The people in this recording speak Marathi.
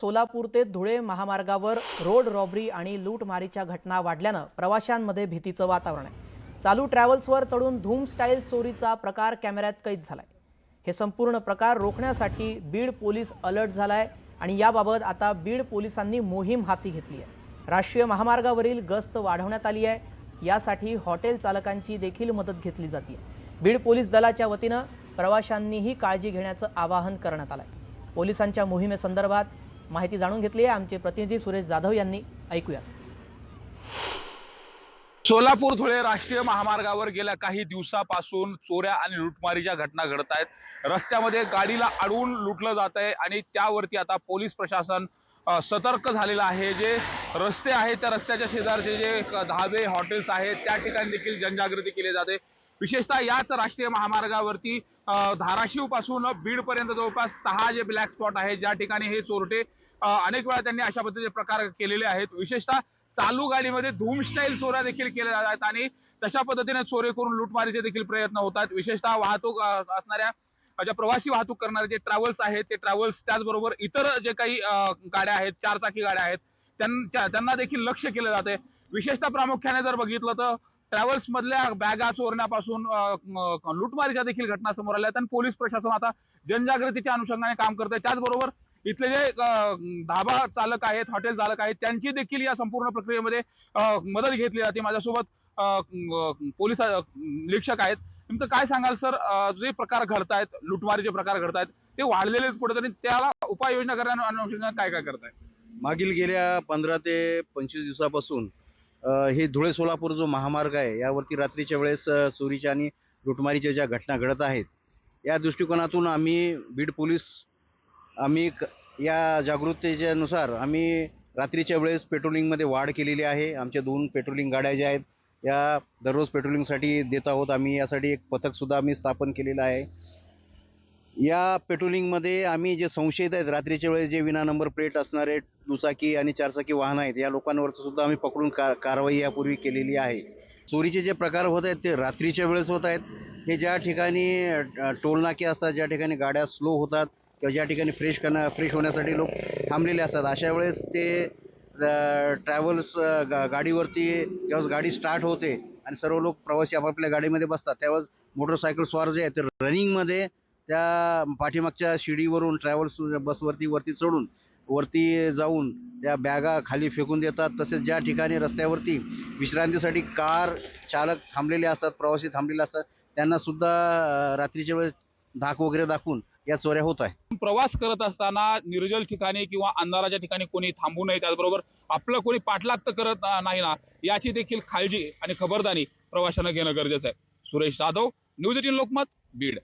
सोलापूर ते धुळे महामार्गावर रोड रॉबरी आणि लूटमारीच्या घटना वाढल्यानं प्रवाशांमध्ये भीतीचं वातावरण आहे। चालू ट्रॅव्हल्सवर चढून धूम स्टाईल चोरीचा प्रकार कॅमेऱ्यात कैद झालाय। हे संपूर्ण प्रकार रोखण्यासाठी बीड पोलीस अलर्ट झालाय आणि याबाबत आता बीड पोलिसांनी मोहीम हाती घेतली आहे। राष्ट्रीय महामार्गावरील गस्त वाढवण्यात आली आहे। यासाठी हॉटेल चालकांची देखील मदत घेतली जाते। बीड पोलीस दलाच्या वतीनं प्रवाशांनीही काळजी घेण्याचं आवाहन करण्यात आलंय। पोलिसांच्या मोहिमेसंदर्भात माहिती जाणून घेतली आहे आमचे प्रतिनिधी सुरेश जाधव यांनी। ऐकूया। सोलापूर धुळे राष्ट्रीय महामार्गावर गेल्या काही दिवसापासून चोऱ्या आणि लूटमारीच्या घटना घडत आहेत। रस्त्यामध्ये गाडीला अडवून लुटलं जात आहे आणि त्यावरती आता पोलीस प्रशासन सतर्क झालेलं आहे। जे रस्ते आहेत त्या रस्त्याच्या शेजारचे जे धाबे हॉटेल्स आहेत त्या ठिकाणी देखील जनजागृती केली जाते। विशेषतः याच राष्ट्रीय महामार्गावरती धाराशिव पासून बीड पर्यंत जवळपास 6 जे ब्लॅक स्पॉट आहेत ज्या ठिकाणी हे चोरटे अनेक वेळा त्यांनी अशा पद्धतीचे प्रकार केलेले आहेत। विशेषतः चालू गाडीमध्ये धूम स्टाईल चोऱ्या देखील केल्या जातात आणि तशा पद्धतीने चोरी करून लूटमारीचे देखील प्रयत्न होतात। विशेषतः वाहतूक असणाऱ्या ज्या प्रवासी वाहतूक करणारे जे ट्रॅव्हल्स आहेत ते ट्रॅव्हल्स त्याचबरोबर इतर जे काही गाड्या आहेत चारचाकी गाड्या आहेत त्यांना देखील लक्ष केलं जाते। विशेषतः प्रामुख्याने जर बघितलं तर ट्रॅव्हल्स मधल्या बॅगा चोरण्यापासून लूटमारीच्या देखील घटना समोर आल्या आहेत आणि पोलीस प्रशासन आता जनजागृतीच्या अनुषंगाने काम करत आहे। त्याचबरोबर इथले जे धाबा चालक आहेत हॉटेल चालक आहेत त्यांची देखील या संपूर्ण प्रक्रियेमध्ये मदत घेतली जाते। माझ्यासोबत पोलीस निरीक्षक आहेत। नेमकं काय सांगाल सर, जे प्रकार घडतायत लूटमारीचे प्रकार घडतायत ते वाढलेले आहेत कुठेतरी, त्याला उपाययोजना करण्या अनुषंगाने काय काय करताय? मागील गेल्या 15 ते 25 दिवसापासून हे धुळे सोलापूर जो महामार्ग आहे यावरती रात्रीच्या वेळेस चोरीच्या आणि लुटमारीच्या ज्या घटना घडत आहेत या दृष्टिकोनातून आम्ही बीड पोलीस या जागरूकतेनुसार आम्ही रात्रीच्या वेळेस पेट्रोलिंगमध्ये वाढ केलेली आहे। आमच्या 2 पेट्रोलिंग गाड्या ज्या आहेत या दररोज पेट्रोलिंगसाठी देत आहोत। आम्ही यासाठी एक पथकसुद्धा आम्ही स्थापन केलेलं आहे। या पेट्रोलिंगमध्ये आम्ही जे संशयित आहेत रात्रीच्या वेळेस जे विना नंबर प्लेट असणारे दुचाकी आणि चारचाकी वाहन आहेत या लोकांवर सुद्धा आम्ही पकडून कारवाई यापूर्वी केलेली आहे। चोरीचे जे प्रकार होत आहेत ते रात्रीच्या वेळेस होत आहेत। हे ज्या ठिकाणी टोल नाके असतात, ज्या ठिकाणी गाड्या स्लो होतात किंवा ज्या ठिकाणी फ्रेश होण्यासाठी लोक थांबलेले असतात, अशा वेळेस ते ट्रॅव्हल्स गाडीवरती ज्यावेळेस गाडी स्टार्ट होते आणि सर्व लोक प्रवासी आपापल्या गाडीमध्ये बसतात त्यावेळेस मोटरसायकल स्वार जे आहेत ते रनिंगमध्ये त्या पाठीमागच्या शिडीवरून ट्रॅव्हल्स बसवरती चढून वरती जाऊन त्या बॅगा खाली फेकून देतात। तसेच ज्या ठिकाणी रस्त्यावरती विश्रांतीसाठी कार चालक थांबलेले असतात, प्रवासी थांबलेले असतात, त्यांना सुद्धा रात्रीच्या वेळेस धाक वगैरे दाखवून या चोऱ्या होत आहेत। प्रवास करत असताना निर्जल ठिकाणी किंवा अंधाराच्या ठिकाणी कोणी थांबू नये, त्याचबरोबर आपलं कोणी पाठलाग तर करत नाही ना याची देखील काळजी आणि खबरदारी प्रवाशांना घेणं गरजेचं आहे। सुरेश जाधव, न्यूज 18 लोकमत, बीड।